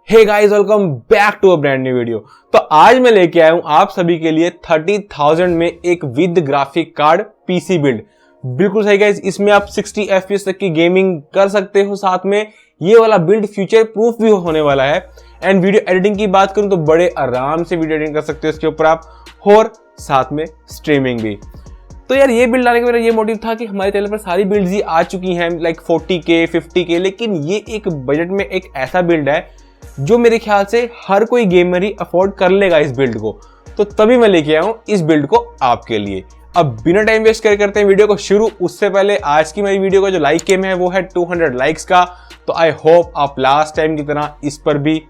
Hey guys, welcome back to a brand new video. तो आज मैं लेके आया हूं आप सभी के लिए 30,000 में एक with graphic card PC build. बिल्कुल सही गाइस, इसमें आप 60 FPS तक की गेमिंग कर सकते हो। साथ में ये वाला बिल्ड फ्यूचर प्रूफ भी होने वाला है। एंड वीडियो एडिटिंग की बात करूं तो बड़े आराम से वीडियो एडिटिंग कर सकते हो इसके ऊपर आप, और साथ में स्ट्रीमिंग भी। तो यार ये बिल्ड लाने का मेरा ये मोटिव था कि हमारे चैनल पर सारी बिल्ड्स ही आ चुकी हैं लाइक 40K 50K, लेकिन ये एक बजट में एक ऐसा बिल्ड है जो मेरे ख्याल से हर कोई गेमर ही अफोर्ड कर लेगा इस बिल्ड को। तो तभी मैं लेके आया हूं इस बिल्ड को आपके लिए। अब बिना टाइम वेस्ट करते हैं वीडियो को शुरू। उससे पहले आज की मेरी वीडियो का जो लाइक गेम है वो है 200 लाइक्स का। तो आई होप आप लास्ट टाइम की तरह इस पर भी,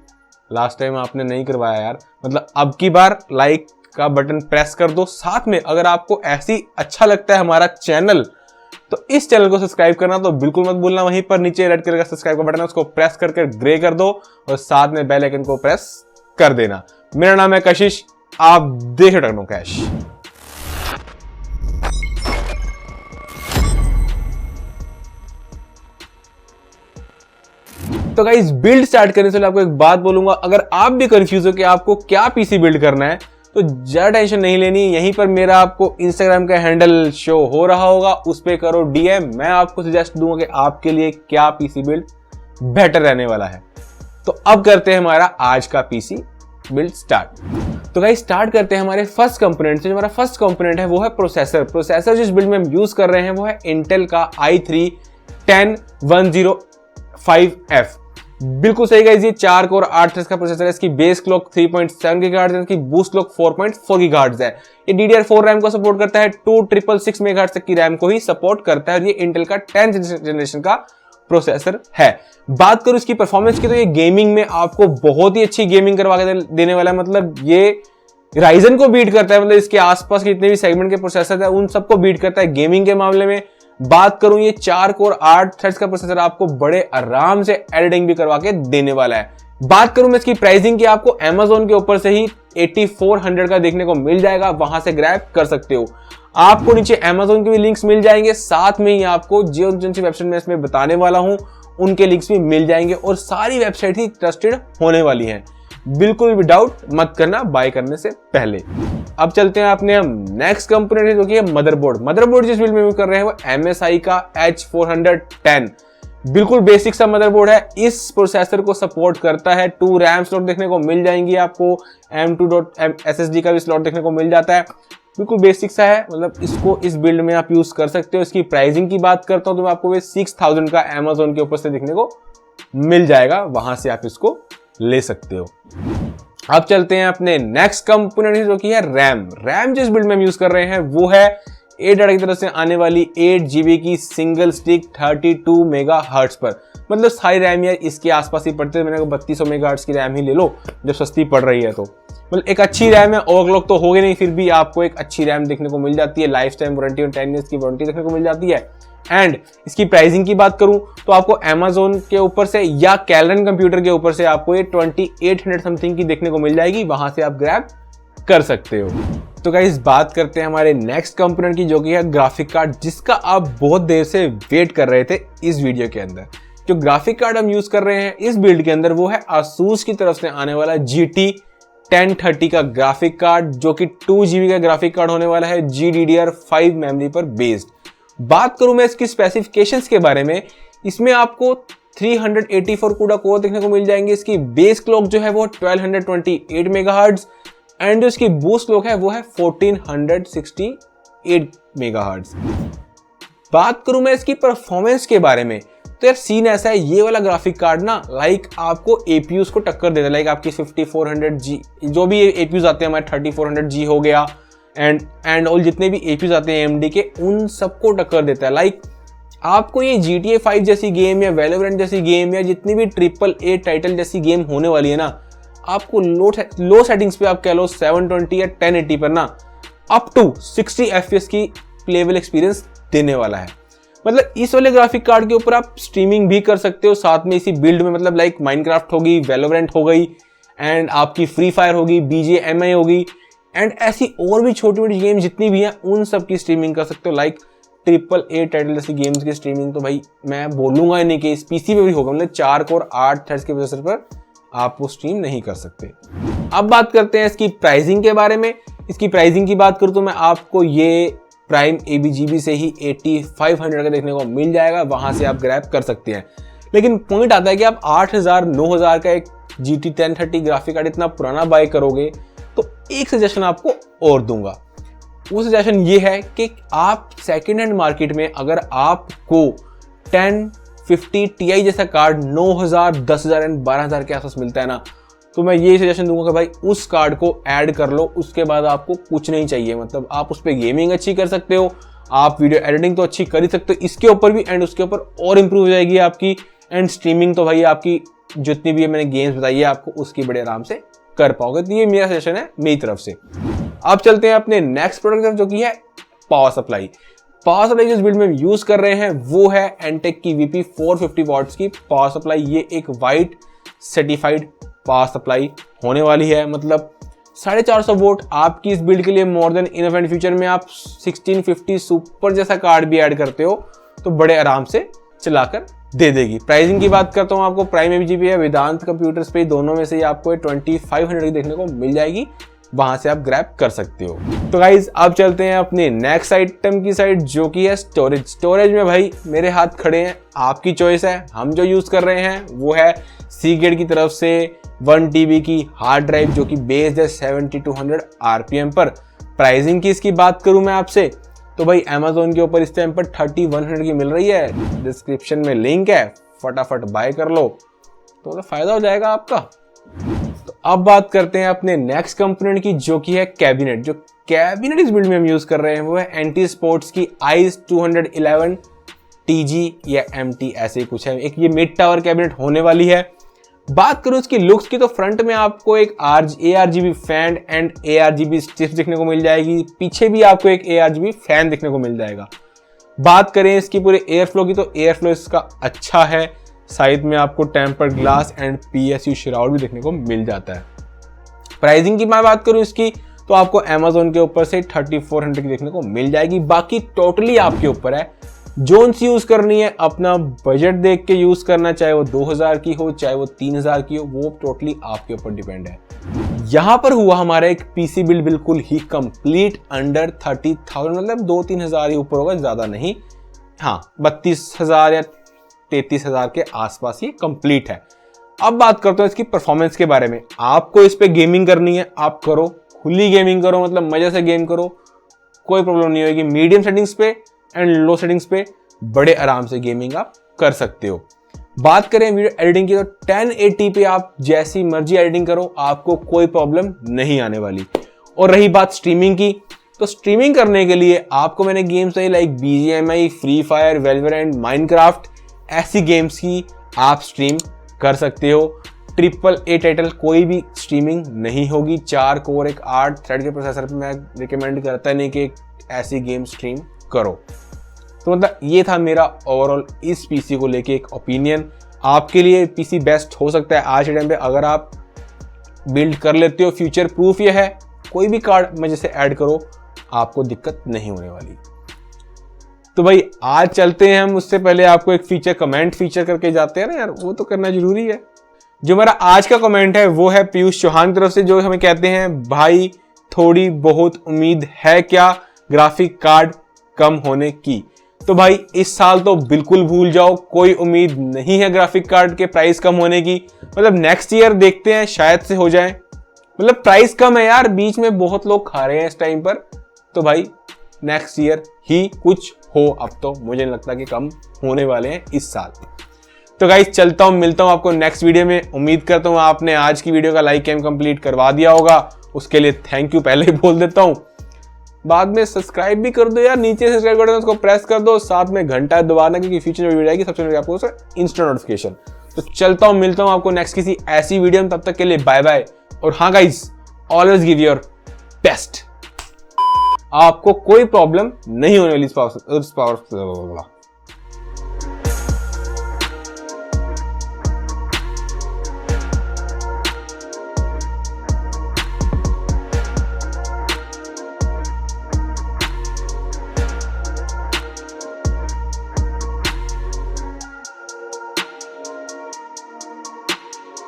लास्ट टाइम आपने नहीं करवाया यार, मतलब अब की बार लाइक का बटन प्रेस कर दो। साथ में अगर आपको ऐसी अच्छा लगता है हमारा चैनल तो इस चैनल को सब्सक्राइब करना तो बिल्कुल मत भूलना। वहीं पर नीचे रेड कलर का सब्सक्राइब का बटन है, उसको प्रेस करके ग्रे कर दो और साथ में बेल आइकन को प्रेस कर देना। मेरा नाम है कशिश, आप देख रहे टेक्नो कैश। तो गाइस, बिल्ड स्टार्ट करने से पहले आपको एक बात बोलूंगा, अगर आप भी कंफ्यूज हो कि आपको क्या पीसी बिल्ड करना है तो ज्यादा टेंशन नहीं लेनी। यहीं पर मेरा आपको इंस्टाग्राम का हैंडल शो हो रहा होगा, उस पे करो डीएम। मैं आपको सजेस्ट दूंगा कि आपके लिए क्या पीसी बिल्ड बेटर रहने वाला है। तो अब करते हैं हमारा आज का पीसी बिल्ड स्टार्ट। तो गाइस, स्टार्ट करते हैं हमारे फर्स्ट कंपोनेंट से। जो हमारा फर्स्ट कंपोनेंट है वो है प्रोसेसर जिस बिल्ड में हम यूज कर रहे हैं वो है इंटेल का i3-10105F। बिल्कुल सही गाइस, ये 4 कोर 8 थ्रेड्स का प्रोसेसर है। इसकी बेस क्लॉक 3.7 गीगाहर्ट्ज है, इसकी बूस्ट क्लॉक 4.4 गीगाहर्ट्ज है। ये DDR4 रैम को सपोर्ट करता है, 2666 मेगाहर्ट्ज तक की रैम को ही सपोर्ट करता है। और ये इंटेल का 10th जनरेशन का प्रोसेसर है। बात करूं इसकी परफॉर्मेंस की तो ये गेमिंग में आपको बहुत ही अच्छी गेमिंग करवा के देने वाला है। मतलब ये राइजन को बीट करता है, मतलब इसके आसपास के जितने भी सेगमेंट के प्रोसेसर है उन सबको बीट करता है गेमिंग के मामले में। बात करूं, ये 4 कोर 8 थ्रेड्स का प्रोसेसर आपको बड़े आराम से एडिटिंग भी करवा के देने वाला है। बात करूं मैं इसकी प्राइसिंग की, आपको Amazon के ऊपर से ही 8400 का देखने को मिल जाएगा, वहां से ग्रैब कर सकते हो। आपको नीचे Amazon के भी लिंक्स मिल जाएंगे, साथ में ही आपको जिन सी वेबसाइट में इसमें बताने वाला हूं उनके लिंक्स भी मिल जाएंगे। और सारी वेबसाइट ही ट्रस्टेड होने वाली है, बिल्कुल भी डाउट मत करना बाय करने से पहले। अब चलते हैं अपने हम नेक्स्ट कंपोनेंट जो कि है मदरबोर्ड जिस बिल्ड में यूज कर रहे हैं वो MSI का H410। बिल्कुल बेसिक सा मदरबोर्ड है। इस प्रोसेसर को सपोर्ट करता है। 2 रैम स्लॉट देखने को मिल जाएंगी आपको, M.2 का भी स्लॉट देखने को मिल जाता है। बिल्कुल बेसिक सा है, मतलब इसको इस बिल्ड में आप यूज कर सकते हो। इसकी प्राइसिंग की बात करता हूं तो आपको 6000 का Amazon के ऊपर से देखने को मिल जाएगा, वहां से आप इसको ले सकते हो। अब चलते हैं अपने नेक्स्ट कंपोनेंट जो कि है रैम जिस बिल्ड में हम यूज कर रहे हैं वो है एडाटा की तरफ से आने वाली 8 GB की सिंगल स्टिक 32 मेगाहर्ट्ज पर। मतलब सारी रैम यार इसके आसपास ही पड़ते हैं। मैंने 3200 मेगाहर्ट्ज की रैम ही ले लो जब सस्ती पड़ रही है। तो मतलब एक अच्छी रैम है, ओवरक्लॉक तो होगी नहीं, फिर भी आपको एक अच्छी रैम देखने को मिल जाती है। लाइफ टाइम वारंटी और 10 ईयर्स की वारंटी देखने को मिल जाती है। एंड इसकी प्राइसिंग की बात करूं तो आपको Amazon के ऊपर से या कैलन कंप्यूटर के ऊपर से आपको ये 2800 समथिंग की देखने को मिल जाएगी, वहां से आप ग्रैब कर सकते हो। तो गाइस, बात करते हैं हमारे नेक्स्ट कंपोनेंट की जो कि है ग्राफिक कार्ड, जिसका आप बहुत देर से वेट कर रहे थे इस वीडियो के अंदर। जो ग्राफिक कार्ड हम यूज कर रहे हैं इस बिल्ड के अंदर वो है ASUS की तरफ से आने वाला GT 1030 का ग्राफिक कार्ड, जो कि 2 GB का ग्राफिक कार्ड होने वाला है, GDDR5 मेमोरी पर बेस्ड। बात करूं मैं इसकी स्पेसिफिकेशंस के बारे में, इसमें आपको 384 CUDA कोर देखने को मिल जाएंगे। इसकी बेस क्लॉक जो है वो 1228 मेगाहर्ट्ज एंड जो इसकी बूस्ट क्लॉक है वो है 1468 मेगाहर्ट्ज। बात करूं मैं इसकी परफॉर्मेंस के बारे में तो यार सीन ऐसा है, ये वाला ग्राफिक कार्ड ना लाइक आपको APUs को टक्कर देता है। लाइक आपकी 5400G जो भी APUs आते हैं हमारे 3400G हो गया एंड ऑल जितने भी APUs आते हैं AMD के, उन सबको टक्कर देता है। लाइक आपको ये GTA 5 जैसी गेम या Valorant जैसी गेम या जितनी भी AAA टाइटल जैसी गेम होने वाली है ना, आपको लो सेटिंग्स पे आप कह लो 720 या 1080 पर ना अप टू 60 FPS की प्लेबल एक्सपीरियंस देने वाला है। मतलब इस वाले ग्राफिक कार्ड के ऊपर आप स्ट्रीमिंग भी कर सकते हो साथ में इसी बिल्ड में। मतलब लाइक माइनक्राफ्ट होगी, Valorant हो गई एंड आपकी फ्री फायर होगी, BGMI होगी एंड ऐसी और भी छोटी मोटी गेम जितनी भी हैं उन सब की स्ट्रीमिंग कर सकते हो। लाइक AAA टाइटल जैसी गेम्स की स्ट्रीमिंग तो भाई मैं बोलूंगा नहीं कि इस पीसी पे भी होगा। मतलब 4 कोर 8 थ्रेड्स के प्रोसेसर पर आप वो स्ट्रीम नहीं कर सकते। अब बात करते हैं इसकी प्राइसिंग के बारे में। इसकी प्राइसिंग की बात करूँ तो मैं आपको ये प्राइम ABGB से ही 8500 का देखने को मिल जाएगा, वहां से आप ग्रैब कर सकते हैं। लेकिन पॉइंट आता है कि आप 8000 9000 का एक GT 1030 ग्राफिक कार्ड इतना पुराना बाय करोगे, तो एक सजेशन आपको और दूंगा। वो सजेशन ये है कि आप सेकेंड हैंड मार्केट में अगर आपको 1050 Ti जैसा कार्ड 9000 10000 एंड 12000 के आसपास मिलता है ना, तो मैं ये सजेशन दूंगा कि भाई उस कार्ड को ऐड कर लो। उसके बाद आपको कुछ नहीं चाहिए, मतलब आप उस पर गेमिंग अच्छी कर सकते हो, आप वीडियो एडिटिंग तो अच्छी कर ही सकते हो इसके ऊपर भी, एंड उसके ऊपर और इंप्रूव हो जाएगी आपकी, एंड स्ट्रीमिंग तो भाई आपकी जितनी भी मैंने गेम्स बताई है आपको उसकी बड़े आराम से कर पाओगे। तो ये मेरा सजेशन है मेरी तरफ से। अब चलते हैं अपने नेक्स्ट प्रोडक्ट तरफ, जो कि है पावर सप्लाई। पावर सप्लाई जिस बिल्ड में यूज कर रहे हैं वो है एंटेक की VP 450 वॉट्स की पावर सप्लाई। ये एक वाइट सर्टिफाइड पावर सप्लाई होने वाली है, मतलब 450 वोल्ट आपकी इस बिल्ड के लिए more than enough, and future में आप 1650 सुपर जैसा कार्ड भी ऐड करते हो तो बड़े आराम से चलाकर दे देगी। प्राइसिंग की बात करता हूँ आपको, प्राइम ABGB है वेदांत कंप्यूटर्स पे, दोनों में से आपको 2500 की देखने को मिल जाएगी, वहां से आप ग्रैब कर सकते हो। तो गाइज अब चलते हैं अपने नेक्स्ट आइटम की साइड, जो कि है स्टोरेज। स्टोरेज में भाई मेरे हाथ खड़े हैं, आपकी चॉइस है। हम जो यूज कर रहे हैं वो है Seagate की तरफ से 1 TB की हार्ड ड्राइव, जो कि बेस्ड है 7200 RPM पर। प्राइसिंग की इसकी बात करूं मैं आपसे तो भाई Amazon के ऊपर इस टाइम पर 3100 की मिल रही है, डिस्क्रिप्शन में लिंक है, फटाफट बाय कर लो तो फायदा हो जाएगा आपका। तो अब बात करते हैं अपने नेक्स्ट कंपोनेंट की, जो कि है कैबिनेट। जो कैबिनेट इस बिल्ड में हम यूज कर रहे हैं वो है एंटी स्पोर्ट्स की ICE 211 TG या MT ऐसे ही कुछ है। एक ये मिड टावर कैबिनेट होने वाली है। बात करूं इसकी लुक्स की तो फ्रंट में आपको एक ARGB fan and ARGB strips देखने को मिल जाएगी, पीछे भी आपको एक ARGB फैन देखने को मिल जाएगा। बात करें इसकी पूरे एयर फ्लो की तो एयर फ्लो इसका अच्छा है, साइड में आपको tempered glass and PSU shroud भी देखने को मिल जाता है। प्राइसिंग की मैं बात करूं इसकी तो आपको Amazon के ऊपर से 3400 की देखने को मिल जाएगी। बाकी टोटली आपके ऊपर है, जोन सी यूज करनी है, अपना बजट देख के यूज करना, चाहे वो 2000 की हो चाहे वो 3000 की हो, वो टोटली आपके ऊपर डिपेंड है। यहां पर हुआ हमारा एक PC बिल्ड बिल्कुल ही कंप्लीट अंडर 30,000, मतलब 2-3 हजार ही ऊपर होगा, ज्यादा नहीं। हाँ 32,000 या 33,000 के आसपास ये कंप्लीट है। अब बात करते हैं इसकी परफॉर्मेंस के बारे में। आपको इस पे गेमिंग करनी है, आप करो, खुली गेमिंग करो, मतलब मजे से गेम करो, कोई प्रॉब्लम नहीं होगी। मीडियम सेटिंग्स पे एंड लो सेटिंग्स पे बड़े आराम से गेमिंग आप कर सकते हो। बात करें वीडियो एडिटिंग की तो 1080 पे आप जैसी मर्जी एडिटिंग करो, आपको कोई प्रॉब्लम नहीं आने वाली। और रही बात स्ट्रीमिंग की, तो स्ट्रीमिंग करने के लिए आपको मैंने games like BGMI, free fire, Valorant, Minecraft ऐसी गेम्स की आप स्ट्रीम कर सकते हो। AAA टाइटल कोई भी स्ट्रीमिंग नहीं होगी। 4 कोर एक 8 थ्रेड के प्रोसेसर पे मैं रिकमेंड करता नहीं कि ऐसी गेम स्ट्रीम करो। तो मतलब ये था मेरा ओवरऑल इस PC को लेके एक ओपिनियन। आपके लिए PC बेस्ट हो सकता है आज के टाइम पे, अगर आप बिल्ड कर लेते हो। फ्यूचर प्रूफ ये है, कोई भी कार्ड में जैसे ऐड करो आपको दिक्कत नहीं होने वाली। तो भाई आज चलते हैं हम, उससे पहले आपको एक फीचर कमेंट फीचर करके जाते हैं ना यार, वो तो करना जरूरी है। जो मेरा आज का कमेंट है वो है पीयूष चौहान की तरफ से, जो हमें कहते हैं भाई थोड़ी बहुत उम्मीद है क्या ग्राफिक कार्ड कम होने की। तो भाई इस साल तो बिल्कुल भूल जाओ, कोई उम्मीद नहीं है ग्राफिक कार्ड के प्राइस कम होने की। मतलब नेक्स्ट ईयर देखते हैं, शायद से हो जाए। मतलब प्राइस कम है यार, बीच में बहुत लोग खा रहे हैं इस टाइम पर, तो भाई नेक्स्ट ईयर ही कुछ हो। अब तो मुझे नहीं लगता कि कम होने वाले हैं इस साल। तो गाइस चलता हूं, मिलता हूं आपको नेक्स्ट वीडियो में। उम्मीद करता हूं आपने आज की वीडियो का लाइक एंड कंप्लीट करवा दिया होगा, उसके लिए थैंक यू पहले ही बोल देता हूं। बाद में सब्सक्राइब भी कर दो यार, नीचे सब्सक्राइब बटन उसको प्रेस कर दो, साथ में घंटा दबाना, क्योंकि फ्यूचर में वीडियो आएगी सबसे पहले आपको इंस्टेंट नोटिफिकेशन। तो चलता हूं, मिलता हूं आपको नेक्स्ट किसी ऐसी वीडियो में, तब तक के लिए बाय बाय। और हाँ guys, always give your best. आपको कोई प्रॉब्लम नहीं होने वाली इस पावर